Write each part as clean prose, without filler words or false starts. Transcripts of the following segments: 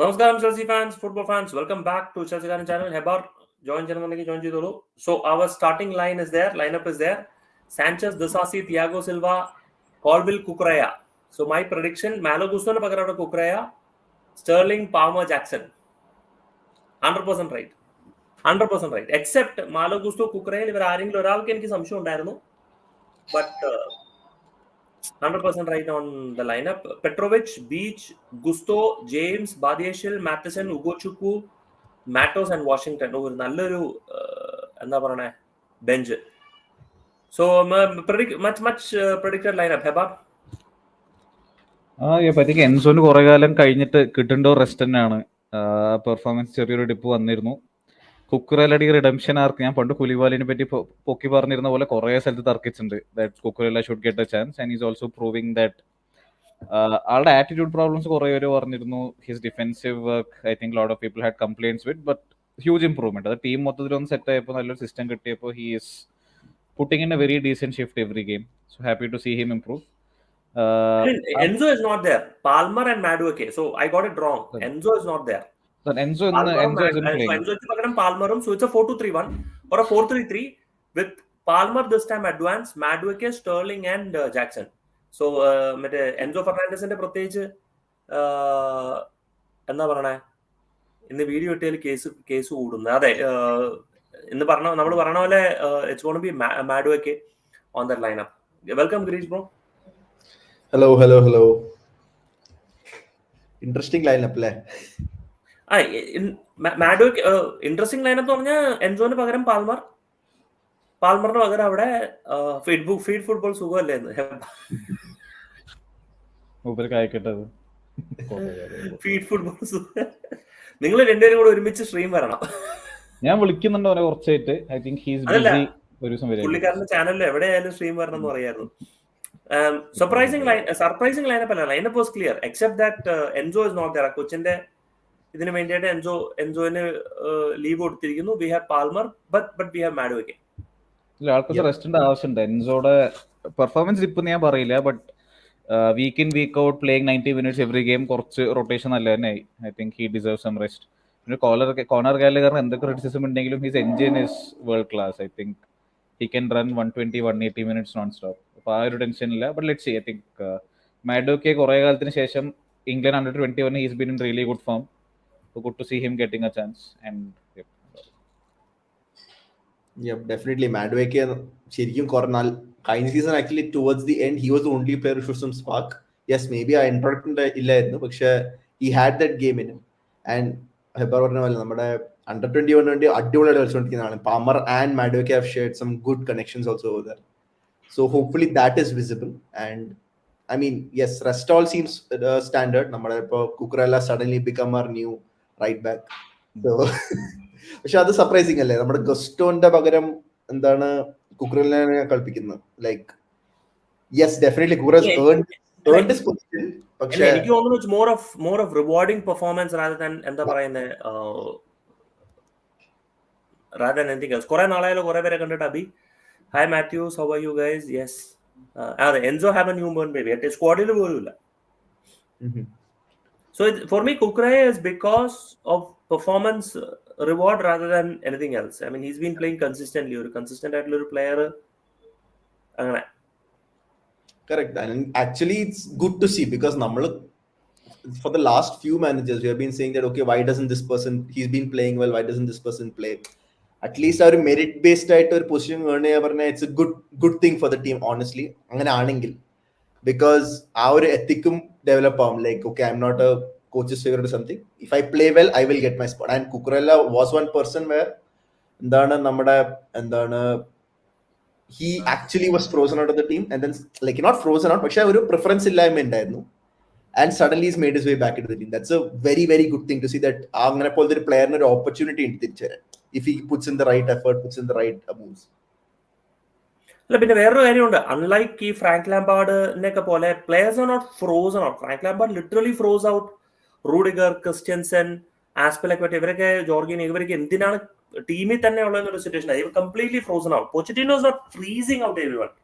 Namaskaram, Chelsea fans, football fans. Welcome back to Chelsea channel. Hebar, join channel. So our starting lineup is there. Sanchez, Disasi, Thiago Silva, Colville, Cucurella. So my prediction: Malo Gusto na pagkara Cucurella, Sterling, Palmer, Jackson. 100% right. 100% right. Except Malo Gusto, Cucurella, ഇവർ ആരെങ്കിലും ഒരാൾക്ക് എനിക്ക് സംശയം ഉണ്ടായിരുന്നു. But 100% right on the lineup. Petrovic, Beach, Gusto, James, Badiashil, Matheson, Ugochukwu, Matos and Washington. ഒരു നല്ലൊരു എന്താ പറയണേ bench. So much predicted lineup. Heba? I think എൻസോന് കുറെ കാലം കഴിഞ്ഞിട്ട് കിട്ടേണ്ട റെസ്റ്റ് തന്നെയാണ്. പെർഫോമൻസ് ചെറിയൊരു ഡിപ്പ് വന്നിരുന്നു. കുക്കുറലടി റിഡംഷൻ ആർക്ക് ഞാൻ പണ്ട് കുലിവാലിനെ പറ്റി പൊക്കി പറഞ്ഞിരുന്ന പോലെ കുറെ സ്ഥലത്ത് തർക്കിച്ചിട്ടുണ്ട്. That Cucurella should get a chance and is also proving that ആളുടെ ആറ്റിറ്റ്യൂഡ് പ്രോബ്ലംസ് കുറെ പേര് പറഞ്ഞിരുന്നു. His defensive work I think lot of people had complaints with, but huge improvement. അത് ടീം മൊത്തത്തിലൊന്ന് സെറ്റ് ആയപ്പോൾ നല്ലൊരു സിസ്റ്റം കിട്ടിയപ്പോൾ he is putting in a very decent shift every game. So happy to see him improve. Enzo is not there. Palmer and Madueke. So I got it wrong. Enzo is not there. So Enzo isn't playing. Enzo is pagaram Palmerum. So it's a 4-2-3-1 or a 4-3-3 with Palmer this time advanced, Madueke, Sterling and Jackson. So Enzo Fernandezന്റെ പ്രത്യേകിച്ച് എന്താ പറയണേ ഇന്ന് video ഇട്ടതിൽ case കൂടുന്നു. അതെ, ഇന്ന് നമ്മൾ പറഞ്ഞ പോലെ it's gonna B Madueke on that lineup. Welcome Girish bro. Hello. Interesting lineup അല്ലേ? Madueke ഇൻട്രസ്റ്റിംഗ് ലൈനപ്പ് എന്ന് പറഞ്ഞാൽ എൻസോന് പകരം പാൽമറിന് പകരം അവിടെ ഫീഡ് ഫുട്ബോൾ സുഖമല്ലേ ഫീഡ് ഫുട്ബോൾ സുഖം. നിങ്ങൾ രണ്ടുപേരും കൂടെ ഒരുമിച്ച് സ്ട്രീം വരണം. ഞാൻ വിളിക്കുന്നുണ്ടോ കുറച്ചായിട്ട്. ഐ തിങ്ക് പുള്ളിക്കാരന്റെ ചാനലിൽ എവിടെയായാലും സ്ട്രീം വരണം എന്ന് പറയായിരുന്നു. Surprising lineup അല്ല. Lineup was clear except that Enzo is not there. കൊച്ചിന്റെ ഇതിന് വേണ്ടിയിട്ട് എൻസോന് ലീവ് കൊടുത്തിരിക്കുന്നു. We have Palmer but we have Madueke. ആൾക്കൊക്കെ റെസ്റ്റിന്റെ ആവശ്യമുണ്ട്. എൻസോയുടെ പെർഫോമൻസ് ഇപ്പൊ ഞാൻ പറയില്ല, but week in week out playing 90 minutes every game കുറച്ച് റൊട്ടേഷൻ നല്ല തന്നെ. I think he deserve some rest. പിന്നെ കോർണർ ഗാലറിന് എന്തൊക്കെ ക്രിറ്റിസിസം ഉണ്ടെങ്കിലും his engine is world class. I think he can run 120-180 minutes non-stop. അപ്പോൾ ആ ഒരു ടെൻഷൻ ഇല്ല. But let's see. I think Madueke കുറേ കാലത്തിന് ശേഷം England under-21 he's been in really good form. So good to see him getting a chance. And Yep, definitely Madueke ശരിക്കും കുറഞ്ഞാൽ കഴിഞ്ഞ season actually towards the end he was the only player who showed some spark. Yes, maybe ആ end product ഇല്ലായിരുന്നു, പക്ഷേ he had that game in him. And ഹെബർ പറഞ്ഞ പോലെ നമ്മുടെ under-21 വേണ്ടി അടിപൊളിയായിട്ട് കളിച്ചുകൊണ്ടിരിക്കുന്നതാണ്. Palmer and Madueke have shared some good connections also over there. So hopefully that is visible. And I mean, yes, rest all seems standard. നമ്മുടെ ഇപ്പോൾ Cucurella suddenly become our new right back. So പക്ഷെ അത് surprising അല്ലേ? നമ്മുടെ ഗസ്റ്റോന്റെ പകരം എന്താണ് Cucurella കളിപ്പിക്കുന്നത്? Like yes, definitely Cucurella earned his position. പക്ഷേ എനിക്ക് തോന്നുന്നു it's more of rewarding performance rather than എന്താ പറയുന്നത് rather than anything else. കുറെ നാളായാലും കുറെ പേരെ കണ്ടിട്ട് Abi hi Matthews, how are you guys? Yes, Enzo have a newborn baby at squadil പോലുമില്ല. So for me Cucurella is because of performance reward rather than anything else. I mean he's been playing consistently. ഒരു consistent ആയിട്ടുള്ള ഒരു player അങ്ങനെ. Correct. And actually it's good to see because നമ്മൾ for the last few managers we have been saying that okay, why doesn't this person, he's been playing well, why doesn't this person play? At least our merit based ആയിട്ട് ഒരു position earn ചെയ്യാൻ പറഞ്ഞാൽ it's a good thing for the team honestly. അങ്ങനെ ആണെങ്കിൽ because ആ ഒരു എത്തിക്കും develop ആവും. Like okay, I'm not a coach's favorite or something. If I play well, I will get my spot. And Cucurella was one person where he actually was frozen out of the team and then like not frozen out, പക്ഷേ ഒരു preference ഇല്ലായ്മ ഉണ്ടായിരുന്നു. And suddenly he's made his way back into the team. That's a very very good thing to see that അങ്ങനെ പോലത്തെ ഒരു പ്ലെയറിന് ഒരു opportunity ഉണ്ട് തിരിച്ചു വരാൻ if he puts in the right effort, puts in the right moves. അല്ല പിന്നെ വേറൊരു കാര്യമുണ്ട്. അൺലൈക്ക് ഈ ഫ്രാങ്ക് ലാംപാർഡിനെയൊക്കെ പോലെ players are not frozen out. Frank Lampard literally froze out Rudiger, Christensen, Azpilicueta, ഇവരൊക്കെ ജോർഗിൻ, ഇവരൊക്കെ എന്തിനാണ് ടീമിൽ തന്നെ ഉള്ള ഒരു സിറ്റുവേഷൻ ആയി completely frozen out. പോച്ചറ്റിനോ is not freezing out everyone.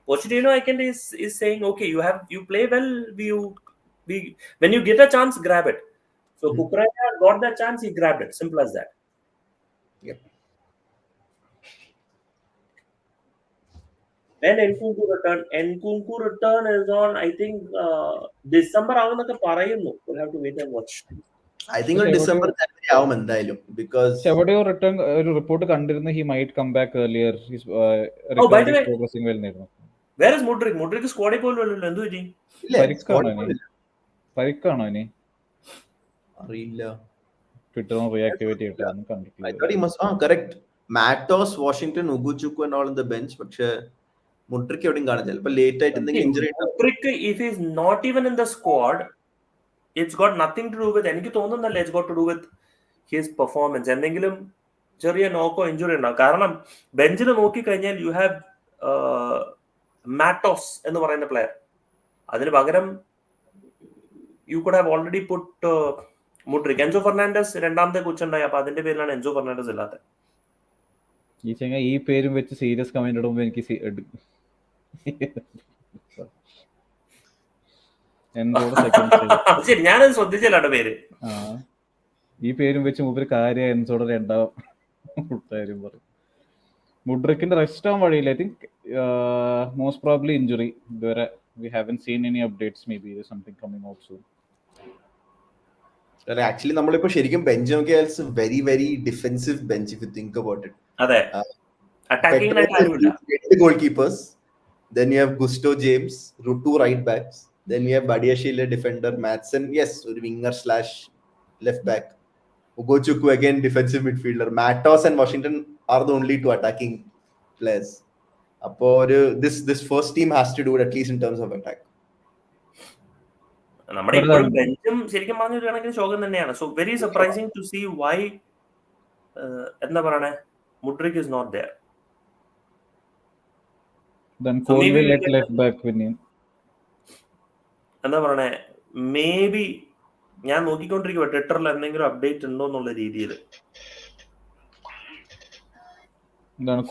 Pochettino I can is saying okay, you play well, when you get a chance grab it. So Kukuraya got that chance, he grabbed it. Simple as that. Yep. When Nkunku return is on, I think December ആവുന്നൊക്കെ പറയുന്നു. We'll have to wait and watch. I think December January ആവും എന്തായാലും, because എവിടെയോ return ഒരു report കണ്ടിരുന്നു, he might come back earlier. He's by the way, progressing well നേരുന്നു. Where is Mudrik? Mudrik സ്ക്വാഡിൽ പോലും അല്ലല്ലോ, എന്തു പറ്റി? പരിക്കാണോ ഇനി അറിയില്ല. ട്വിറ്ററിൽ റീആക്ടിവേറ്റ് ചെയ്തിട്ട് ഒന്നും കണ്ടിട്ടില്ല. I thought he must correct. Matos, Washington, Ugochukwu and all on the bench, പക്ഷേ മുഡ്രിക് എവിടെയും കാണാൻ ചിലപ്പോൾ ലേറ്റ് ആയിട്ട് എന്തെങ്കിലും injury Mudrik, if he's not even in the squad, it's got nothing to do with, എനിക്ക് തോന്നുന്നല്ല, it's got to do with his performance. എന്തെങ്കിലും ചെറിയ നോക്കോ ഇഞ്ചുറി ഉണ്ടാവും. കാരണം ബെഞ്ചിൽ നോക്കിക്കഴിഞ്ഞാൽ യു ഹാവ് മാറ്റോസ് എന്ന് പറയുന്ന പ്ലെയർ. അതിന് പകരം you could have already put Mudryk. Enzo Fernandez രണ്ടാമത്തെ കൊച്ചുണ്ടായി, അപ്പൊ അതിന്റെ പേരിലാണ് എൻസോ ഫെർണാണ്ടസ് ഇല്ലാത്തത്. ഈ പേരും വെച്ച് സീരിയസ് കമന്റ് ഇടുമ്പോൾ എനിക്ക് ശരി, ഞാനത് ശ്രദ്ധിച്ചില്ല പേര്. ഈ പേരും വെച്ച് മൂപ്പര് കാര്യം എൻസോടെ രണ്ടാം കാര്യം പറയും. മുഡ്രിക്കിന്റെ റെസ്റ്റ് ആവാൻ വഴിയില്ല. I think most probably injury. ഇതുവരെ we haven't seen any updates. Maybe there's something coming out soon. Actually നമ്മളിപ്പോ ശരിക്കും ബെഞ്ച് നോക്കിയാൽ very very defensive bench if you think about it. അതെ, അറ്റാക്കിംഗ് ആയിട്ട് ആരുമില്ല. Goal keepers, then you have Gusto James, two right backs, then you have Badiashile defender, Madsen, yes, ഒരു winger / left back, Ugochukwu again defensive midfielder, Matos and Washington are the only two attacking players. അപ്പോ this first team has to do it at least in terms of attack. നമ്മുടെ ഇപ്പോഴും ബെഞ്ചും ശരിക്കും പറഞ്ഞൊരു കണക്കിന് ശോകം തന്നെയാണ്. So very surprising to see why എന്താ പറയണേ, മുഡ്രിക് ഇസ് നോട്ട് ദേർ. എന്താ പറയണേ, മേ ബി ഞാൻ നോക്കിക്കൊണ്ടിരിക്കുക ട്വിറ്ററിൽ എന്തെങ്കിലും അപ്ഡേറ്റ് ഉണ്ടോ എന്നുള്ള രീതിയിൽ.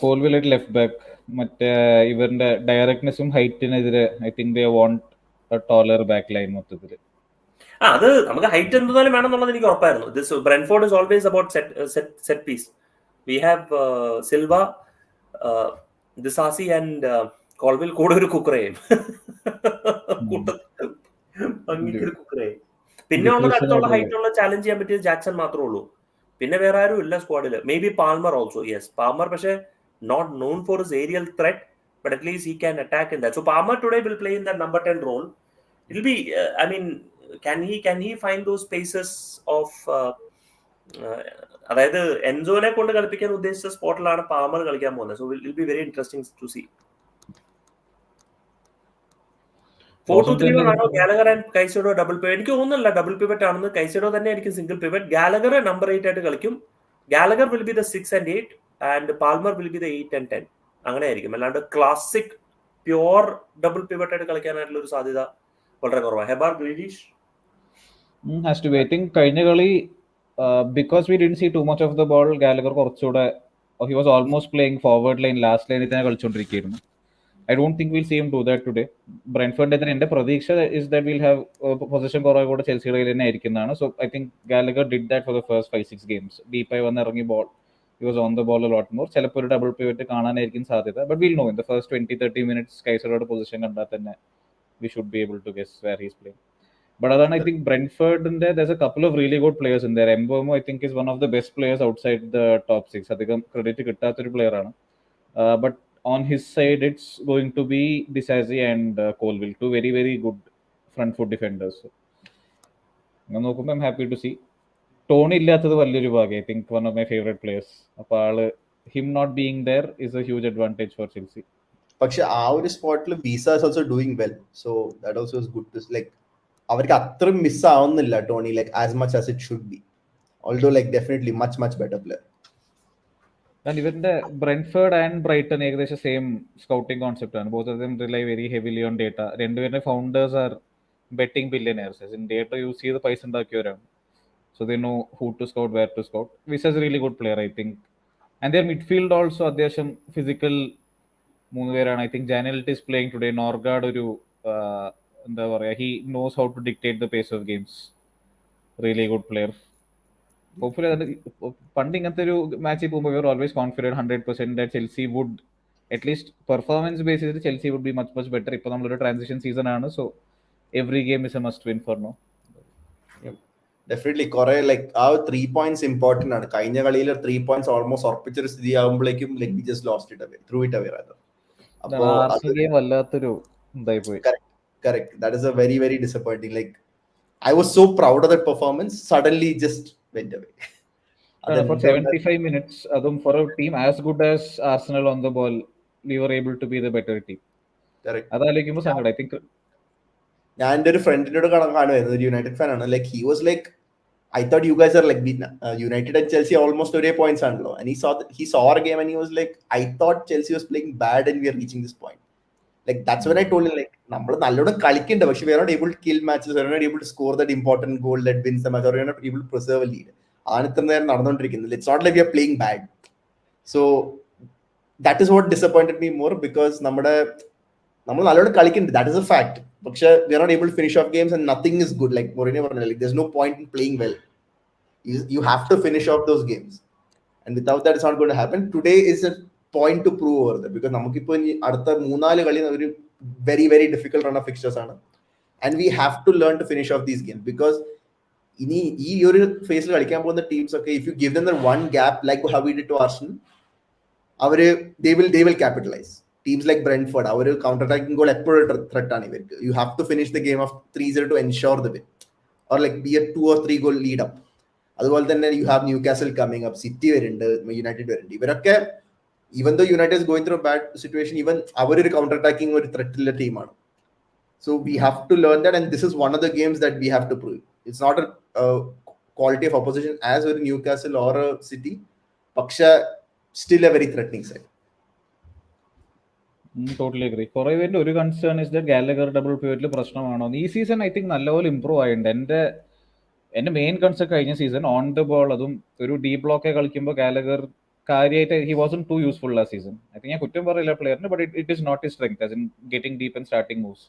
കോൾവിൽ അറ്റ് ലെഫ്റ്റ് ബാക്ക്, മറ്റേ ഇവരുടെ ഡയറക്ട്നെസ്സും ഹൈറ്റിനെതിരെ I think they want a taller back line മൊത്തത്തിൽ. അത് നമുക്ക് ഹൈറ്റ് എന്തായാലും വേണമെന്നുള്ളത് എനിക്ക് ഉറപ്പായിരുന്നു. This Brentford is always about set piece. We have Silva, Disasi and Colwill, കൂടെ ഒരു കുക്കറേയും കുക്കറേയും. പിന്നെ ഉള്ളത് അടുത്തുള്ള ഹൈറ്റുള്ള ചാലഞ്ച് ചെയ്യാൻ പറ്റിയത് ജാക്സൺ മാത്രമേ ഉള്ളൂ. പിന്നെ വേറെ ആരും ഇല്ല സ്ക്വാഡിൽ. Maybe Palmer also. Yes, Palmer, പക്ഷേ not known for his aerial threat, but at least he can attack in that. So Palmer today will play in that number 10 role. It'll be I mean, can he find those spaces of അതായത് എൻസോനെ കൊണ്ട് കളിപ്പിക്കാൻ ഉദ്ദേശിച്ച സ്പോട്ടിലാണ് Palmer കളിക്കാൻ പോകുന്നത്. So it will be very interesting to see. 4-2-3-1 ആണോ Gallagher and Caicedo double pivot? എനിക്ക് തോന്നുന്നില്ല double pivot ആണെന്ന്. Caicedo തന്നെ ആയിരിക്കും സിംഗിൾ പിവറ്റ്. ഗാലഗർ നമ്പർ 8 ആയിട്ട് കളിക്കും. Gallagher will be the 6 and 8 and Palmer will B the 8 and 10. അങ്ങനെ ആയിരിക്കും. അല്ലാണ്ട് ക്ലാസിക് പ്യുവർ ഡബിൾ പിവറ്റ് ആയിട്ട് കളിക്കാനായിട്ടുള്ള ഒരു സാധ്യത വളരെ കുറവാണ്. ഹെബാർ Grealish has to be. I think കഴിഞ്ഞ കളി because we didn't see too much of the ball, Gallagher കുറച്ചുകൂടെ he was almost playing forward line, last ലൈനിൽ തന്നെ കളിച്ചുകൊണ്ടിരിക്കുകയായിരുന്നു. I don't think we'll see him do that today. Brentford എന്റെ പ്രതീക്ഷ is that we'll have position കുറേ കൂടെ ചെൽസിയുടെ കയ്യിൽ തന്നെ ആയിരിക്കുന്നതാണ്. So I think Gallagher did that for the first 5-6 games. ഡീപ്പായി വന്ന് ഇറങ്ങി ball, he was on the ball a lot more. ചിലപ്പോൾ ഒരു ഡബിൾ പിവറ്റ് കാണാനായിരിക്കും സാധ്യത. But we'll know in the first 20-30 minutes കൈസഡോയുടെ position കണ്ടാൽ തന്നെ we should be able to guess where he's playing. But അതാണ് I think Brentfordന്റെ there's a couple of really good players in there. Mbeumo I think is one of the best players outside the top 6. അധികം credit കിട്ടാത്തൊരു player ആണ്. But on his side, it's going to be Disasi and Colville, two very, very good front foot defenders. So, I'm happy to see. Tony illathathu vallioru bhagam. I think one of my favorite players. Appo him not being there is a huge advantage for Chelsea. പക്ഷെ ആ ഒരു സ്പോട്ടിൽ Visa is also doing well. So that also is good to like അവർക്ക് അത്ര miss ആവുന്നില്ല Tony, like as much as it should be. Although like definitely much better player. And even the Brentford and Brighton ഏകദേശം same scouting concept ആണ്. Both of them rely very heavily on data. രണ്ടുപേരുടെ founders are betting billionaires. In data use ചെയ്ത് പൈസ ഉണ്ടാക്കിയവരാണ്. So they know who to scout, where to scout. Wissa is really good player I think. And their midfield also അത്യാവശ്യം physical 3 പേരാണ്. I think Janelt is playing today. Norgaard ഒരു എന്താ പറയുക, he knows how to dictate the pace of games. Really good player. Hopefully അത് പണ്ട് ഇങ്ങനത്തെ ഒരു മാച്ചിൽ പോകുമ്പോൾ we are always confident 100% that Chelsea would at least performance base ചെയ്തിട്ട് Chelsea would be much much better. ഇപ്പോൾ നമ്മളൊരു ട്രാൻസിഷൻ സീസൺ ആണ്, so every game is a must win for no. Definitely കുറെ ലൈക്ക് ആ 3 points ഇമ്പോർട്ടന്റ് ആണ്. കഴിഞ്ഞ കളിയിൽ 3 points almost ഉറപ്പിച്ചൊരു സ്ഥിതി ആകുമ്പോഴേക്കും like we just lost it away, through it away rather. അപ്പോൾ ആർസണൽ ഗെയിം വല്ലാത്തൊരു ഇതായി പോയി. correct that is a very very disappointing. Like I was so proud of that performance, suddenly just went away. For 75 minutes, adum for a team as good as Arsenal on the ball, we were able to be the better team. Correct. അതാലോചിക്കുമ്പോൾ സങ്കടം. I think ഞാൻ എൻ്റെ ഒരു ഫ്രണ്ടിനോട് കാണുമായിരുന്നു, ഒരു United fan ആണ്. Like he was like I thought you guys are like United and Chelsea almost ഒരേ points ആണല്ലോ, and he saw our game and he was like, I thought Chelsea was playing bad and we are reaching this point. Like that's when I told him like നമ്മൾ നല്ലോണം കളിക്കണ്ട, പക്ഷെ we are not able to kill matches, we are not able to score that important goal that wins the match, or we are not able to preserve a lead. ആണ് ഇത്ര നേരം നടന്നുകൊണ്ടിരിക്കുന്നത്. It's not like we are playing bad. So that is what disappointed me more, because നമ്മൾ നല്ലോണം കളിക്കുന്നുണ്ട്, that is a fact. പക്ഷെ we are not able to finish off games and nothing is good. Like Mourinho പറഞ്ഞ, like there's no point in playing well. You have to finish off those games, and without that it's not going to happen. Today is a point to prove over that, because നമുക്കിപ്പോൾ അടുത്ത 3-4 കളി ഒരു very very difficult run of fixtures ആണ്, and we have to learn to finish off these games, because ഇനി ഈ ഒരു ഫേസിൽ കളിക്കാൻ പോകുന്ന ടീംസ് ഒക്കെ, if you give them the one gap like how we did to Arsenal, അവര് they will capitalize. Teams like Brentford, our counter-attacking goal എപ്പോഴും threat ആണ് ഇവർക്ക്. You have to finish the game of 3-0 to ensure the win, or like be a 2 or 3 goal lead up. അതുപോലെ തന്നെ you have Newcastle coming up, City വരുന്നുണ്ട്, United വരുന്നുണ്ട്. ഇവരൊക്കെ even though United is going through a bad situation, even അവരൊരു counter-attacking ഒരു threat ഉള്ള ടീമാണ്. So we have to learn that, and this is one of the games that we have to prove. It's not a quality of opposition as a Newcastle or a City, പക്ഷെ still a very threatening side. Totally agree. കുറേ പേരുടെ ഒരു concern is that Gallagher double പിവറ്റിൽ പ്രശ്നമാണോ. ഈ season I think നല്ലപോലെ improve ആയിട്ടുണ്ട്. എൻ്റെ മെയിൻ കൺസേൺ കഴിഞ്ഞ സീസൺ ഓൺ ദ ബോൾ, അതും ഒരു ഡീ ബ്ലോക്കെ കളിക്കുമ്പോൾ ഗാലഗർ കാര്യമായിട്ട് ഹി വാസൻ ടു യൂസ്ഫുൾ ആ സീസൺ. ഐ തിങ്ക് ഞാൻ കുറ്റം പറയില്ല പ്ലെയറിന്, but it is not his strength as in getting deep and starting moves.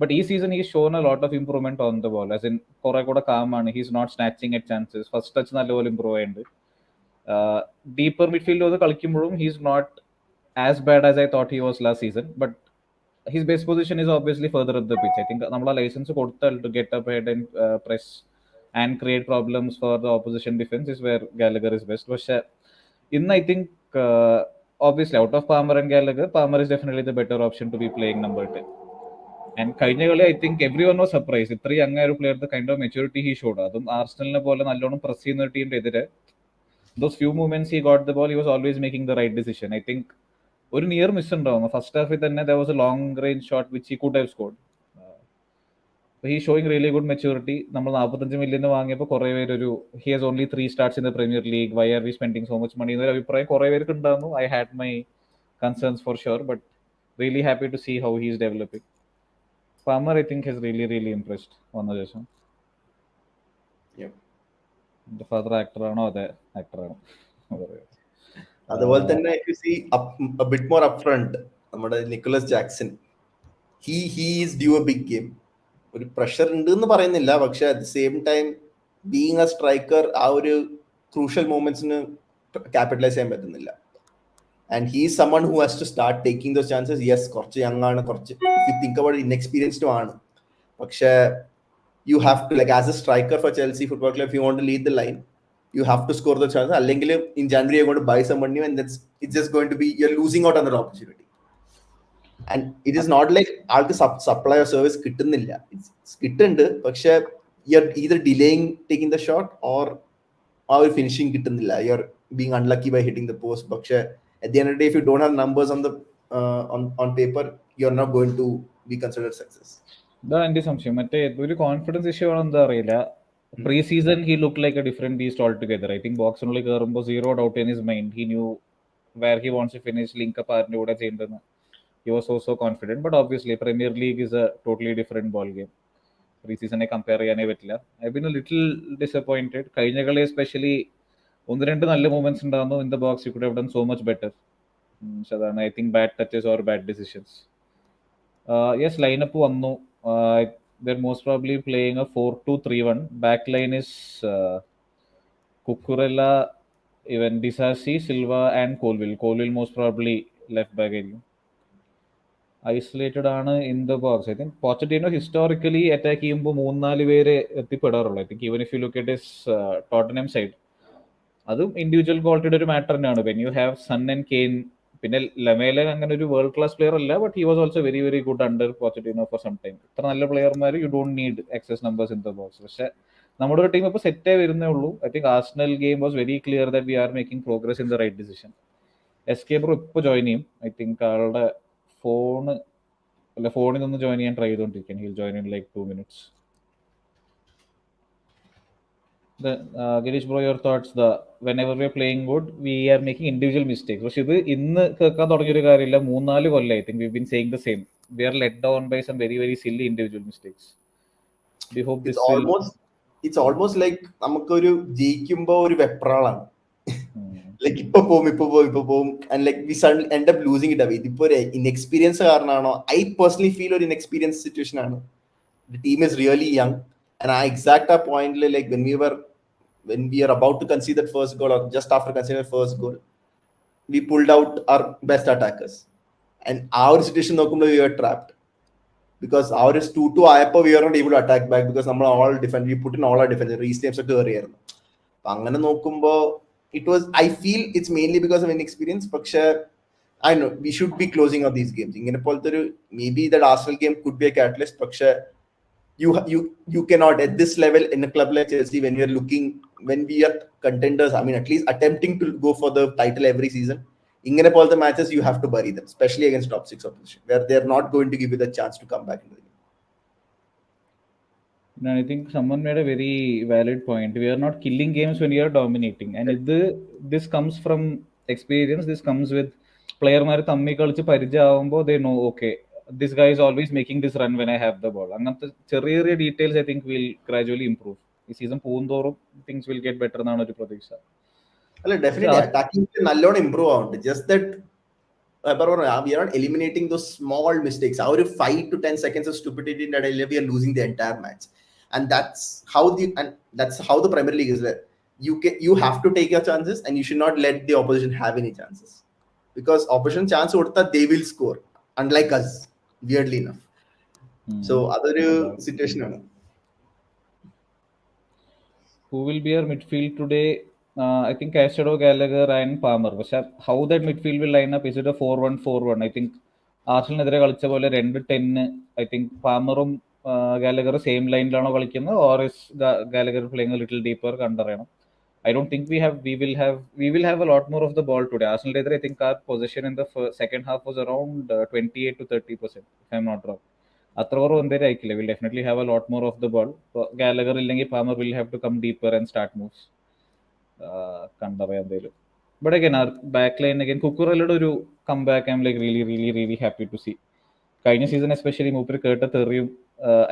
But ഈ season he shown a lot of improvement on the ball, as in കുറെ കൂടെ കാമാണ്. He's not snatching at chances. First touch നല്ലപോലെ improve ആയിട്ടുണ്ട്. Deeper midfield വന്ന് കളിക്കുമ്പോഴും he's not as bad as I thought he was last season, but his best position is obviously further up the pitch. I think namala license kodthal to get up ahead and press and create problems for the opposition defense is where Gallagher is best. But I think obviously out of Palmer and Gallagher, Palmer is definitely the better option to be playing number 10. And കഴിഞ്ഞ കളി I think everyone was surprised. ഇത്ര young ആയ ഒരു player the kind of maturity he showed. അതും ആർസണലിനെ പോലെ നല്ലോണം press ചെയ്യുന്ന ഒരു ടീമിന്റെ എതിരെ those few moments he got the ball, he was always making the right decision. I think ഒരു നിയർ മിസ് ഉണ്ടാവുന്നു ഫസ്റ്റ് ഹാഫിൽ തന്നെ. there was a long range shot which he could have scored. he showing really good maturity. നമ്മൾ 45 million വാങ്ങിയപ്പോൾ കുറേ പേരൊരു he has only 3 starts in the Premier League, why are we spending so much money എന്നൊരു അഭിപ്രായം കുറേ പേർക്ക് ഉണ്ടായിരുന്നു. I had my concerns for sure, but really happy to see how he is developing. Palmer I think has really impressed വന്ന ശേഷം. എൻ്റെ father ആക്ടറാണോ അതെ ആക്ടറാണോ അതുപോലെ തന്നെ if you see a bit more upfront, നമ്മുടെ Nicolas Jackson, he is due a big game. ഒരു pressure ഉണ്ട് എന്ന് പറയുന്നില്ല, പക്ഷെ at the same time being a striker ആ ഒരു crucial momentsന് capitalize ചെയ്യാൻ പറ്റുന്നില്ല. And he is someone who has to start taking those chances. Yes, കുറച്ച് young ആണ്, കുറച്ച് if you think about it inexperienced ആണ്, പക്ഷെ you have to, like as a striker for Chelsea Football Club, if you want to lead the line, you have to score the chances. അല്ലെങ്കിൽ in January you're going to buy someone new, and it's just going to be you're losing out on that opportunity. And it is not like ആൾക്ക് supply or service കിട്ടുന്നില്ല, കിട്ടുന്നുണ്ട്, പക്ഷെ you're either delaying taking the shot or ആ ഒരു finishing കിട്ടുന്നില്ല. You're being unlucky by hitting the post. പക്ഷെ at the end of the day, if you don't have numbers on the on paper, you're not going to be considered success. ഇതാണ് എൻ്റെ സംശയം. മറ്റേ ഒരു confidence issue ആണോ എന്താ അറിയില്ല. Pre season he look like a different beast altogether. I think ബോക്സിനുള്ളിൽ കയറുമ്പോൾ zero doubt in his mind. He knew where he wants to finish, link up ആരുടെ കൂടെ ചെയ്യേണ്ടതെന്ന്. He was so confident. But obviously Premier League is a totally different ball game. Pre സീസണെ compare ചെയ്യാനേ പറ്റില്ല. I been a little disappointed. കഴിഞ്ഞ കളി especially 1-2 നല്ല movements ഉണ്ടായിരുന്നു. In the box U could have done so much better. അതാണ് I think bad touches or bad decisions. Yes, lineup വന്നു. they're most probably playing a 4-2-3-1. Backline is Cucurella, even Disasi, Silva, and Colville. Colville most probably left back area. Isolated ആണ് in the box. I think Pochettino historically attack ചെയ്യുമ്പോൾ 3-4 പേര് എത്തിപ്പെടാറുള്ളൂ. I think even if you look at his Tottenham side, അതും individual ക്വാളിറ്റിയുടെ ഒരു matter തന്നെയാണ്. When you have Son and Kane, പിന്നെ Lamela അങ്ങനെ ഒരു വേൾഡ് ക്ലാസ് പ്ലെയർ അല്ല, but he was also very very good under Pochettino for some time. ഇത്ര നല്ല പ്ലെയർമാർ you don't need excess numbers in the box. പക്ഷെ നമ്മുടെ ഒരു ടീം ഇപ്പോൾ സെറ്റേ വരുന്നേ ഉള്ളൂ. I think Arsenal game was very clear that we are making progress in the right decision. SK bro ഇപ്പോൾ ജോയിൻ ചെയ്യും. ഐ തിങ്ക് ആളുടെ ഫോണിൽ നിന്ന് ജോയിൻ ചെയ്യാൻ ട്രൈ ചെയ്തുകൊണ്ടിരിക്കുകയാണ്. Hill join in like 2 minutes. Girish bro, your thoughts? Whenever we are playing good, we are making individual mistakes. പക്ഷെ ഇത് ഇന്ന് കേൾക്കാൻ തുടങ്ങിയൊരു കാര്യമില്ല. 3-4 കൊല്ലം I think we've been saying the same. We are let down by some very very silly individual mistakes. We hope this it's almost like നമുക്കൊരു ജയിക്കുമ്പോ ഒരു വെപ്രാളാണ്. Like ഇപ്പൊ പോവും and like we suddenly end up losing it away. ഇതിപ്പോ ഒരു inexperience കാരണമാണോ? I personally feel ഒരു inexperience situation ആണ്. The team is really young. And I exact a point like when we are about to concede that first goal, or just after conceding the first goal, we pulled out our best attackers, and our situation we were trapped because our is 2-2 ayappo we were not able to attack back because we all defend, we put in all our defense resteps ഒക്കെ കേറിയായിരുന്നു. അങ്ങനെ നോക്കുമ്പോൾ it was, I feel it's mainly because of inexperience. പക്ഷേ I know we should be closing out these games. ഇങ്ങനെ പോലത്തെ ഒരു maybe that Arsenal game could be a catalyst. പക്ഷേ you cannot at this level in a club like Chelsea, when we are contenders, I mean at least attempting to go for the title every season, ingane polte matches you have to bury them, especially against top 6 opposition where they are not going to give you the chance to come back into the game. I think someone made a very valid point. We are not killing games when we are dominating, and this comes from experience. This comes with player-മാർ തമ്മിൽ കളിച്ച് പരിചയമാകുമ്പോൾ they know, okay, this guy is always making this run when I have the ball. അങ്ങനത്തെ ചെറിയ ചെറിയ details I think will gradually improve. ഈ season പോകുന്തോറും things will get better എന്നാണ് ഒരു പ്രതീക്ഷ. അല്ല, definitely attacking നല്ലോണം improve ആവുന്നുണ്ട്. Just that we are not eliminating those small mistakes. Our 5 to 10 seconds of stupidity in that area, we are losing the entire match. And that's how the Premier League is there. You have to take your chances, and you should not let the opposition have any chances, because opposition chance കൊടുത്താൽ they will score, unlike us, weirdly enough. So അതൊരു situation ആണ്. Who will be our midfield today? I think Caicedo, Gallagher and Palmer. പക്ഷെ how that midfield will line up, is it a 4-1-4-1? I think ആർസണലിനെതിരെ കളിച്ച പോലെ 2-10 I think പാമറും Gallagher same ലൈനിലാണോ കളിക്കുന്നത്, or is Gallagher playing a little deeper? കണ്ടറിയണം. I don't think we will have a lot more of the ball today. Arsenal, I think our possession in the second half was around 28 to 30%, if I'm not wrong. അത്ര കുറവ് എന്തായാലും ആയിക്കില്ല. We'll definitely have a lot more of the ball. Gallagher ഇല്ലെങ്കിൽ Palmer will have to come deeper and start moves. കണ്ടറിയാം എന്തായാലും. But again, our back line again, കുക്കുറല്ലയുടെ ഒരു comeback I'm like really happy to see. കഴിഞ്ഞ season especially മൂപ്പര് കേട്ട തെറിയും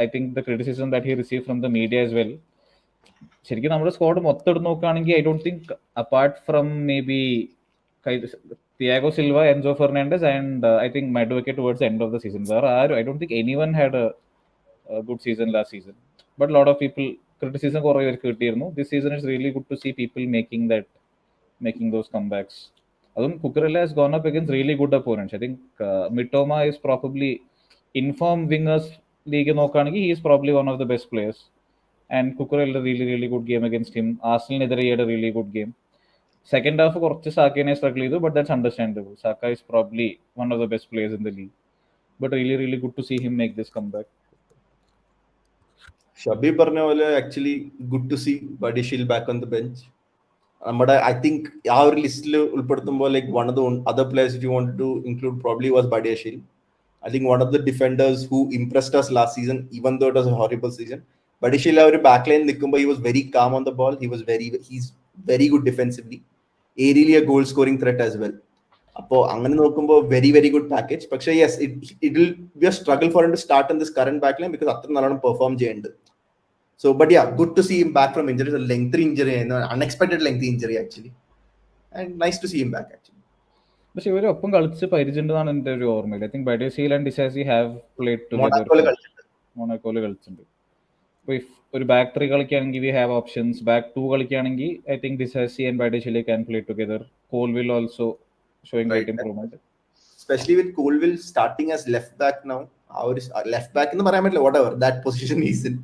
I think the criticism that he received from the media as well. ശരിക്കും നമ്മുടെ squad മൊത്തം എടുത്ത് നോക്കുകയാണെങ്കിൽ I don't think apart from maybe Thiago Silva, Enzo Fernandez and I think Madueke towards the end of the season, I don't think anyone had a good season last season. But a lot of people criticism കുറേ പേർക്ക് കിട്ടിയിരുന്നു. This season is really good to see people making those comebacks. അതും Cucurella has gone up against really good opponents. I think Mitoma is probably informed wingers league നോക്കുകയാണെങ്കിൽ he is probably one of the best players. And Cucurella really good game against him. Arsenal-നെതിരെ he had a really good game. Second half കുറച്ച് സാക്കനെ struggle ചെയ്തു, but that's understandable. Saka is probably one of the best players in the league. But really good to see him make this comeback. ഷബി പറഞ്ഞ പോലെ actually good to see Buddy Shield back on the bench. നമ്മുടെ I think ആ ഒരു ലിസ്റ്റിൽ ഉൾപ്പെടുത്തുമ്പോൾ like one of the other players if you wanted to include probably was Buddy Shield. I think one of the defenders who impressed us last season, even though it was a horrible season. Buddy Shield ആ ഒരു back line നിൽക്കുമ്പോൾ he was very calm on the ball. He's very good defensively. Aerially a goal scoring threat as well. അപ്പോൾ അങ്ങനെ നോക്കുമ്പോൾ very good package. പക്ഷേ yes, it will be a struggle for him to start in this current back line because അത്ര നല്ലോണം perform ചെയ്യുന്നുണ്ട്. So but yeah, good to see him back from injury. It's a lengthy injury, unexpected lengthy injury actually, and nice to see him back actually. പക്ഷെ ഇവർ ഒപ്പം കളിച്ച് പരിചയമുണ്ടെന്നാണ് എൻ്റെ ഒരു ഓർമ്മയിൽ. I think Buddy Shield and Disasi have played together. മൊണാക്കോയിൽ കളിച്ചിട്ടുണ്ട്. അപ്പോൾ if ഒരു ബാക്ക് 3 കളിക്കുകയാണെങ്കിൽ വി ഹാവ് ഓപ്ഷൻസ്. ബാക്ക് 2 കളിക്കുകയാണെങ്കിൽ I think Disasi and Badiashile can play together. Colwill also showing great improvement. Especially with Colville starting as left back now. Our left back in the parameter, whatever that position is in,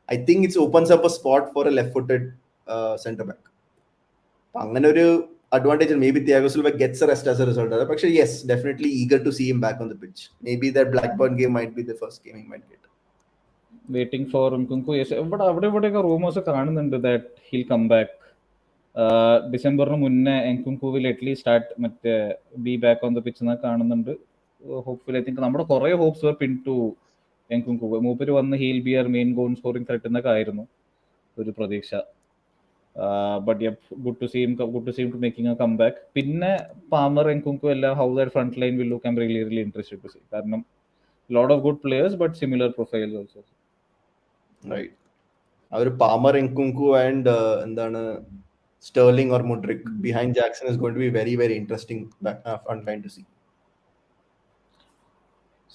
I think it opens up a spot for a left-footed centre back. അങ്ങനെ ഒരു advantage, and maybe Thiago Silva gets a rest as a result of that. But yes, definitely eager to see him back on the pitch. Maybe that Blackburn game might be the first game he might get. Waiting for Nkunku. അവിടെ ഇവിടെയൊക്കെ rumours കാണുന്നുണ്ട് that he'll come back. ഡിസംബറിന് മുന്നേ Nkunku will at least start മറ്റേ be back on the pitch എന്നൊക്കെ കാണുന്നുണ്ട്. Hopefully I think നമ്മുടെ കുറേ hopes were pin to Nkunku. മൂപ്പര് വന്ന് he'll be our main goal scoring threat എന്നൊക്കെ ആയിരുന്നു ഒരു പ്രതീക്ഷ. But good to seem to making a come back. പിന്നെ പാമർ എൻകുങ്കു എല്ലാം how that front line will look I am really interested to see. കാരണം lot of good players but similar profiles also. Right. Our Palmer, Nkunku and എന്താണ് Sterling or Mudryk behind Jackson is going to be very, very interesting front line to see.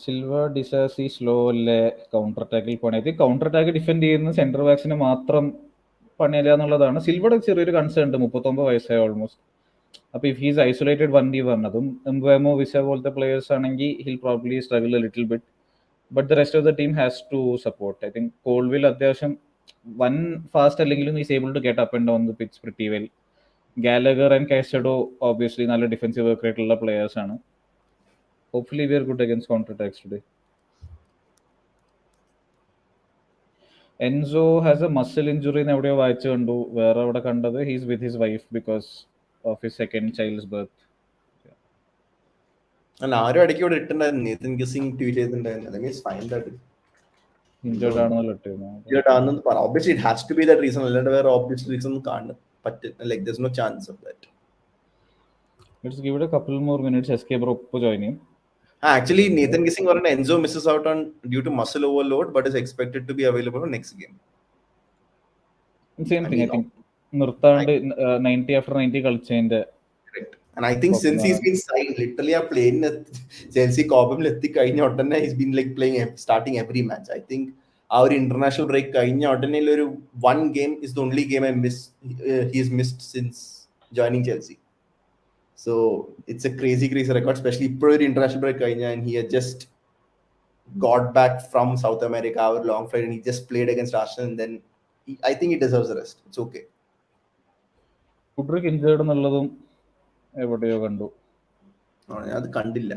Silva Disasi slow അല്ലേ counter അറ്റാക്കിൽ പോണേ? I think counter attack defend ചെയ്യുന്ന centre ബാക്സിന് മാത്രം പണിയല്ല എന്നുള്ളതാണ്. സിൽവയുടെ ചെറിയൊരു concern ഉണ്ട്. 39 വയസ്സായി ഓൾമോസ്റ്റ്. അപ്പോൾ ഇഫ് ഹീസ് ഐസൊലേറ്റഡ് 1v1, അതും എംബേമോ വിസ പോലത്തെ പ്ലേയേഴ്സ് ആണെങ്കിൽ he'll probably struggle a little bit. But the rest of the team has to support. I think Colwill അത്യാവശ്യം വൺ ഫാസ്റ്റ് അല്ലെങ്കിലും is able to get up and down the pitch pretty well. Gallagher and Caicedo obviously നല്ല defensive work ആയിട്ടുള്ള players ആണ്. Hopefully we are good against counter attacks today. Enzo has a muscle injury എന്ന് എവിടെയോ വായിച്ചു കണ്ടു. വേറെ അവിടെ കണ്ടത് he's with his wife because of his second child's birth. അല്ല, ആരും ഇടയ്ക്ക് ഇവിടെ ഇട്ടുണ്ടായിരുന്നു. നീതൻ ഗിസിംഗ് ട്വീറ്റ് ചെയ്തിട്ടുണ്ടായിരുന്നു. ഇഞ്ചേർഡ് ആണെന്നല്ലോ ഇട്ടിരുന്നു. Obviously it has to be that reason. അല്ലാണ്ട് വേറെ obvious reason കാണും പറ്റില്ല. Like there's no chance of that. Let's give it a couple more minutes. SK bro oppo join him. Actually Nathan Gissing or Enzo misses out on due to muscle overload but is expected to be available for next game. Same thing, I think. നിർത്താണ്ട് 90 after 90 കളിച്ചതിന്റെ. Correct. And I think since he's been signed, literally a plane Chelsea Cobham letti കഴിഞ്ഞ ഉടനെ he's been like playing starting every match. I think our international break കഴിഞ്ഞ ഉടനെ ഒരു one game is the only game he's missed since joining Chelsea. So it's a crazy record, especially ഇപ്പോൾ ഒരു international break കഴിഞ്ഞ and he had just got back from South America, our long flight, and he just played against Arsenal and then I think he deserves the rest. It's okay. Mudryk injured എന്നുള്ളതും എവിടെയോ കണ്ടു. അത് കണ്ടില്ല.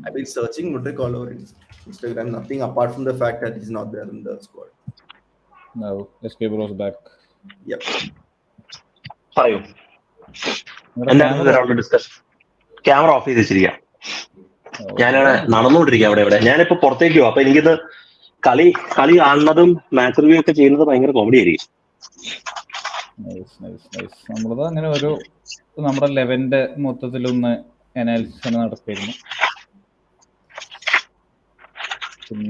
I've been searching Mudryk all over Instagram. Nothing apart from the fact that he's not there in the squad. No, SK Bros back. Yep. പറയൂ. എന്തായിരുന്നു discussion? Camera off ചെയ്ത് വെച്ചിരിക്കുക. ഞാനിവിടെ നടന്നുകൊണ്ടിരിക്കുക. അവിടെ ഞാനിപ്പോ പുറത്തേക്ക് പോകും. അപ്പൊ എനിക്കിത് കളി കാണുന്നതും മാച്ച് റിവ്യൂ ഒക്കെ ചെയ്യുന്നത് ഭയങ്കര കോമഡി ആയിരിക്കും. നമ്മളത് അങ്ങനെ ഒരു നമ്മുടെ ലെവന്റെ മൊത്തത്തിലൊന്ന് അനാലിസിസ് നടത്തിയിരുന്നു.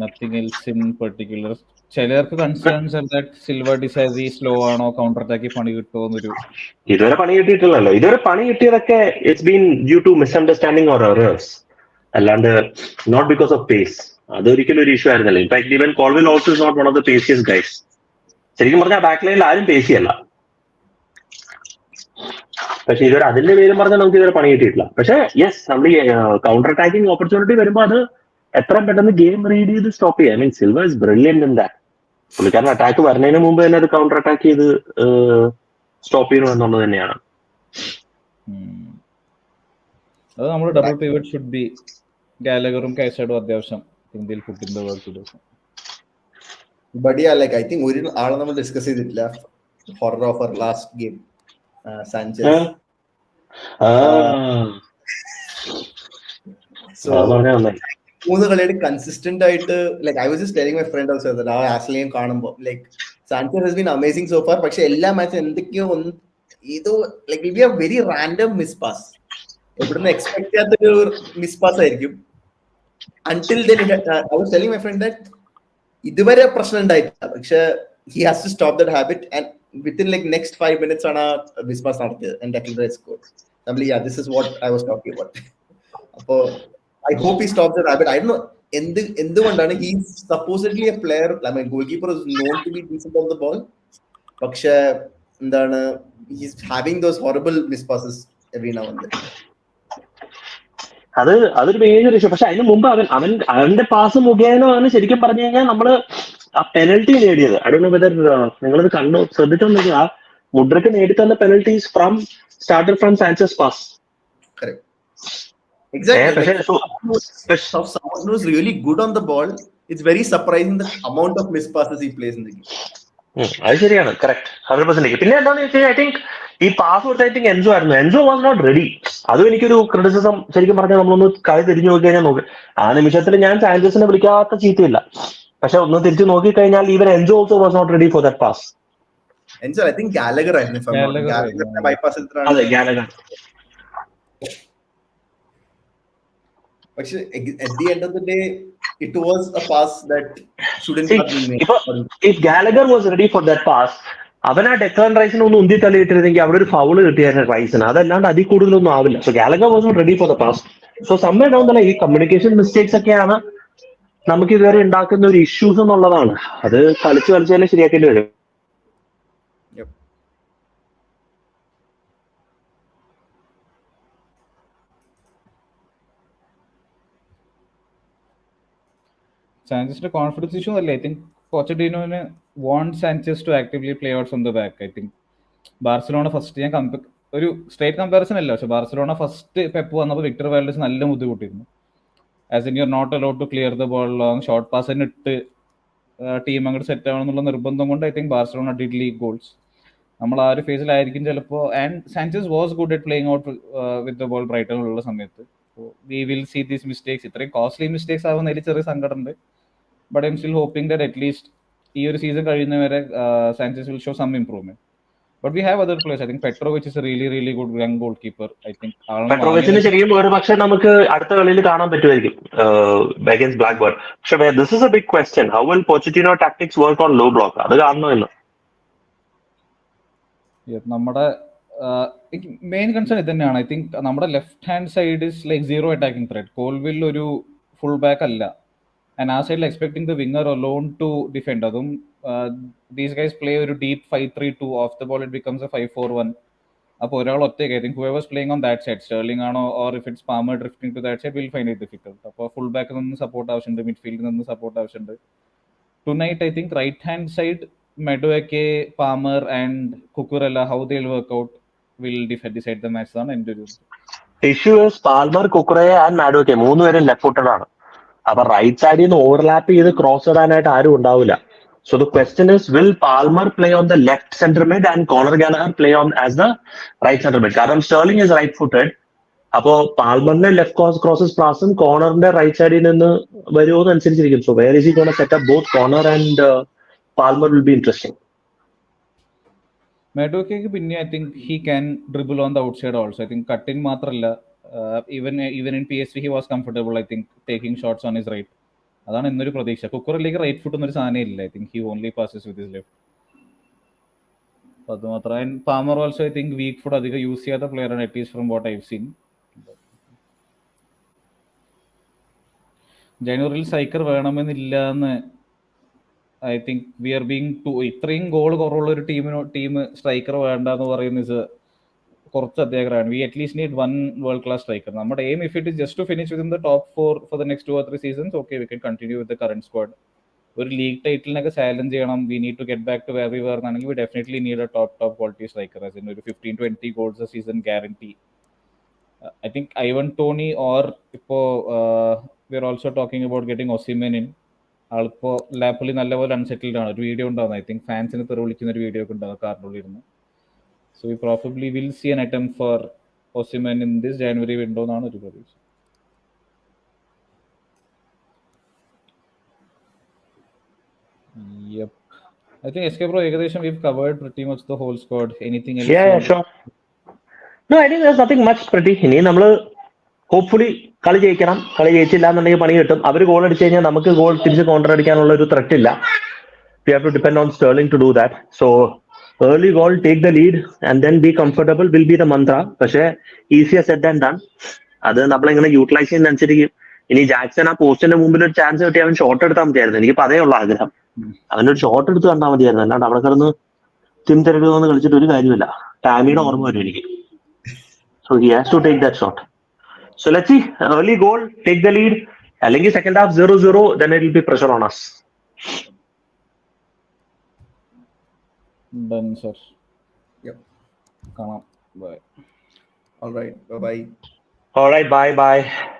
Nothing else in particular. ചിലർക്ക് concerns that Silva Disasi slow ആണോ, കൗണ്ടർ അറ്റാക്കി പണി കിട്ടുമോ എന്നൊരു. ഇതുവരെ പണി കിട്ടിയിട്ടില്ലല്ലോ. ഇതുവരെ പണി കിട്ടിയതൊക്കെ it's been due to misunderstanding or errors, അല്ലാണ്ട് നോട്ട് ബിക്കോസ് ഓഫ് പേസ്. അതൊരിക്കലും ഒരു ഇഷ്യൂ ആയിരുന്നല്ലോ. In fact even Colwill also is not one of the paciest guys. ശരിക്കും പറഞ്ഞാൽ ബാക്ക് ലൈനിൽ ആരും പേസിയല്ല. പക്ഷെ ഇതുവരെ അതിന്റെ പേരും പറഞ്ഞാൽ നമുക്ക് ഇതുവരെ പണി കിട്ടിയിട്ടില്ല. പക്ഷെ യെസ്, നമ്മൾ ഈ കൗണ്ടർ അറ്റാക്കിംഗ് ഓപ്പർച്യൂണിറ്റി വരുമ്പോൾ അത് എത്രയും പെട്ടെന്ന് ഗെയിം റീഡ് ചെയ്ത് സ്റ്റോപ്പ് ചെയ്യുക. I mean Silva is brilliant in that. പുള്ളിക്കാരൻ അറ്റാക്ക് വരുന്നതിന് മുമ്പ് തന്നെ അത് കൗണ്ടർ അറ്റാക്ക് ചെയ്ത് സ്റ്റോപ്പ് ചെയ്യണം എന്നുള്ളത് തന്നെയാണ്. അത് നമ്മൾ ഡബിൾ പിവറ്റ് ഷുഡ് ബി. ഗാലഗറും കൈസൈഡും അത്യാവശ്യം ഇന്ത്യയിൽ കുട്ടിന്റെ വർക്ക് ചെയ്തു. But yeah, like I think ഒരു ആളെ നമ്മൾ ഡിസ്കസ് ചെയ്തിട്ടില്ല. Horror of our last game, Sanchez. So മൂന്ന് കളിയായിട്ട് കൺസിസ്റ്റന്റ് ആയിട്ട് like I was just telling my friend also that ആ ആസ്ലിയും കാണുമ്പോൾ like Sanchez has been amazing so far. പക്ഷെ എല്ലാ മാച്ചും എന്തൊക്കെയോ ഇത് like will be a very random miss pass. എവിടുന്ന് എക്സ്പെക്ട് ചെയ്യാത്തൊരു മിസ് പാസ് ആയിരിക്കും. Until then I was telling my friend that ഇതുവരെ പ്രശ്നം ഉണ്ടായിട്ടില്ല. പക്ഷെ he has to stop that habit and within like next 5 minutes ആണ് മിസ് പാസ് നടത്തിയത്. And this is what I was talking about. അപ്പോൾ I hope he stops that habit. I don't know. എന്തുകൊണ്ടാണ് he's supposedly a player. I mean, goalkeeper is known to be decent on the ball. പക്ഷേ എന്താണ് he's having those horrible miss passes every now and then. അതൊരു major issue. പക്ഷെ അതിന് മുമ്പ് അവന്റെ pass മുഖേനയാണ് ശരിക്കും പറഞ്ഞു കഴിഞ്ഞാൽ നമ്മള് ആ പെനൽറ്റി നേടിയത്. ഐ ഡോണ്ട് നോ വെദർ നിങ്ങളത് ശ്രദ്ധിച്ചോണ്ടെങ്കിൽ ആ മുഡ്രിക്ക് നേടിത്തന്ന penalties started from Sanchez pass. Correct. Exactly. So someone who's really good on the ball, it's very surprising the amount of miss passes he plays in the game. അത് ശരിയാണ്, correct 100%. പിന്നെ എന്താണെന്ന് വെച്ചാൽ I think ഈ pass കൊടുത്ത I think Enzo ആയിരുന്നു. Enzo was not ready. അതും എനിക്കൊരു ക്രിറ്റിസിസം ശരിക്കും പറഞ്ഞാൽ നമ്മളൊന്ന് കൈ തിരിഞ്ഞു നോക്കി കഴിഞ്ഞാൽ നോക്ക്. ആ നിമിഷത്തിൽ ഞാൻ സാഞ്ചസിനെ വിളിക്കാത്ത ചീത്തയില്ല. പക്ഷെ ഒന്ന് തിരിച്ചു നോക്കിക്കഴിഞ്ഞാൽ even Enzo also was not ready for that pass. Enzo I think Gallagher ആയിരുന്നു. ബൈപാസ് അതെ, ഗാലഗർ. പക്ഷെ at the end of the day it was a pass that shouldn't have been made. If Gallagher was ready for that pass, അവൻ ആ Declan റൈസിനെ ഒന്ന് ഉന്തി തള്ളിയിട്ടിരുന്നെങ്കിൽ അവിടെ ഒരു foul കിട്ടിയായിരുന്നു റൈസിന്. അതല്ലാണ്ട് അതിൽ കൂടുതലൊന്നും ആവില്ല. So Gallagher was not ready for the pass. So somewhere down the line ഈ കമ്മ്യൂണിക്കേഷൻ മിസ്റ്റേക്സ് ഒക്കെയാണ് നമുക്ക് ഇതുവരെ ഉണ്ടാക്കുന്ന ഒരു ഇഷ്യൂസ് എന്നുള്ളതാണ്. അത് കളിച്ച് തന്നെ ശരിയാക്കേണ്ടി വരും. സാഞ്ചസിന്റെ കോൺഫിഡൻസ് ഇഷ്യൂ അല്ലേ. ഐ തിങ്ക് പോച്ചറ്റിനോന് want Sanchez to actively play out from the back. I think Barcelona first ഞാൻ ഒരു സ്ട്രേറ്റ് കമ്പാരിസൺ അല്ല, പക്ഷെ ബാർസലോണ ഫസ്റ്റ് പെപ്പ് വന്നപ്പോൾ വിക്ടർ വാൽഡസ് നല്ല ബുദ്ധിമുട്ടിയിരുന്നു. As in you are not allowed to clear the ball long short പാസിന് ഇട്ട് team അങ്ങോട്ട് സെറ്റ് ആവണമെന്നുള്ള നിർബന്ധം കൊണ്ട് I think Barcelona did leak goals. നമ്മൾ ആ ഒരു ഫേസിലായിരിക്കും ചിലപ്പോൾ. And Sanchez was good at playing out with the ball ബ്രൈറ്റണിലുള്ള സമയത്ത്. We will see these mistakes. ഇത്രയും കോസ്റ്റ്ലി മിസ്റ്റേക്സ് ആവുന്നതിൽ ചെറിയ സങ്കടം ഉണ്ട്. But I'm still hoping that at least ഈ ഒരു സീസൺ കഴിയുന്നവരെ Sanchez will show some improvement. But we have other players. I think Petrovic is a really good young goalkeeper. I think Petrovicനെ ശരിക്കും ഒരു പക്ഷേ നമുക്ക് അടുത്ത കളിയിൽ കാണാൻ പറ്റുമായിരിക്കും against Blackburn. പക്ഷേ this is a big question. How will Pochettino tactics work on low block? അത് കാണണമെന്ന്. നമ്മുടെ മെയിൻ കൺസേൺ ഇത് തന്നെയാണ്. ഐ തിങ്ക് നമ്മുടെ left hand side is like zero attacking thread. Colwill ഒരു ഫുൾ ബാക്ക് അല്ല. And ആ സൈഡിൽ expecting the winger alone to defend. അതും these guys play ഒരു deep 5-3-2. off the ball it becomes a 5-4-1. അപ്പോൾ ഒരാൾ ഒറ്റയ്ക്ക് I think whoever's playing on that side, Sterling ആണോ or if it's Palmer drifting to that side, will find it difficult. അപ്പോൾ full ബാക്കിൽ നിന്ന് support ആവശ്യമുണ്ട്, മിഡ്ഫീൽഡിൽ നിന്ന് സപ്പോർട്ട് ആവശ്യമുണ്ട്. Tonight I think right hand side Madueke, Palmer and Cucurella, how they'll work out will decide the match. ആണ് എൻ്റെ ഒരു issue. Palmer, കുക്കുറയ and മാഡുവെക്കെ മൂന്നുപേരും ലെഫ്റ്റ് ഫുട്ടഡ് ആണ്. അപ്പൊ റൈറ്റ് സൈഡിൽ നിന്ന് ഓവർലാപ്പ് ചെയ്ത് ക്രോസ് ഇടാനായിട്ട് ആരും ഉണ്ടാവില്ല. So the question is will Palmer play on the left centre mid and Conor Gallagher play on as the right centre mid. കാരണം സ്റ്റെർലിംഗ് ഇസ് റൈറ്റ് ഫുട്ടഡ്. അപ്പോ പാൽമറിന്റെ ലെഫ്റ്റ് ക്രോസസ് പാസും കോർണറിന്റെ റൈറ്റ് സൈഡിൽ നിന്ന് വരുമോന്ന് അനുസരിച്ചിരിക്കും. So where is he gonna set up both Conor and Palmer will be interesting. മെഡോക്കയ്ക്ക് പിന്നെ I think he can dribble on the outside also. I think cutting മാത്രമല്ല, even in PSV he was comfortable I think taking shots on his right. അതാണ് എന്നൊരു പ്രതീക്ഷ. കുക്കറിലേക്ക് right foot എന്നൊരു സാധനം ഇല്ല. I think he only passes with his left. അത് മാത്രം. Palmer also I think weak foot അധികം യൂസ് ചെയ്യാത്ത പ്ലെയർ ആണ്, at least from what I've seen. ജനുവരിയിൽ സൈക്കർ വേണമെന്നില്ല എന്ന് I think we are being too. ഇത്രയും ഗോൾ കുറവുള്ള ഒരു ടീം സ്ട്രൈക്കർ വേണ്ട എന്ന് പറയുന്നത് കുറച്ച് അത്യാഗ്രഹമാണ്. We at least need one world class striker. നമ്മുടെ aim if it is just to finish within the top 4 for the next 2 or 3 seasons, okay we can continue with the current squad. ഒരു league ടൈറ്റിലിനൊക്കെ challenge ചെയ്യണം, we need to get back to where we were എന്നാണെങ്കിൽ we definitely need a top quality striker. As in ഒരു 15-20 goals a season guarantee. I think Ivan Toney or ഇപ്പോൾ we are also talking about getting Osimhen in. ആളിപ്പോൾ ലാപ്പിൽ നല്ലപോലെ unsettled ആണ്. ഒരു video ഉണ്ടാകുന്നത് I think ഫാൻസിന് തെറി വിളിക്കുന്ന ഒരു വീഡിയോ ഒക്കെ ഉണ്ടാകും കാറിനുള്ളിരുന്ന്. So we probably will see an attempt for Osimhen in this January window എന്നാണ് ഒരു പ്രതീക്ഷ. Yep. I think SK Pro ഏകദേശം we've covered pretty much the whole squad. Anything else? Yeah, sure. No, I think there's nothing much pretty. ഇനി നമ്മൾ hopefully കളി ജയിക്കണം. കളി ജയിച്ചില്ല എന്നുണ്ടെങ്കിൽ പണി കിട്ടും. അവർ ഗോൾ അടിച്ചു കഴിഞ്ഞാൽ നമുക്ക് ഗോൾ തിരിച്ച് കൗണ്ടർ അടിക്കാനുള്ള ഒരു ത്രെറ്റ് ഇല്ല. We have to depend on Sterling to do that. So early goal, take the lead and then be comfortable will be the mantra. പക്ഷേ easier said than done. അത് നമ്മളിങ്ങനെ യൂട്ടിലൈസ് ചെയ്യുന്നതനുസരിച്ച് ഇനി Jackson ആ പോസ്റ്റിന്റെ മുമ്പിൽ ഒരു ചാൻസ് കിട്ടി അവൻ ഷോട്ട് എടുത്താൽ മതിയായിരുന്നു. എനിക്കിപ്പോ അതേ ഉള്ള ആഗ്രഹം. അവനൊരു ഷോട്ട് എടുത്ത് കണ്ടാൽ മതിയായിരുന്നു, അല്ലാണ്ട് അവിടെ കിടന്ന് തിരക്കൊന്ന് കളിച്ചിട്ട് ഒരു കാര്യമില്ല. ടാമിയുടെ ഓർമ്മ വരും എനിക്ക്. So he has to take that shot. So let's see, early goal, take the lead. അല്ലെങ്കിൽ second half 0-0, then it will be pressure on us. Done, sir. Yep. Come on. Bye. All right. Bye-bye. All right, bye.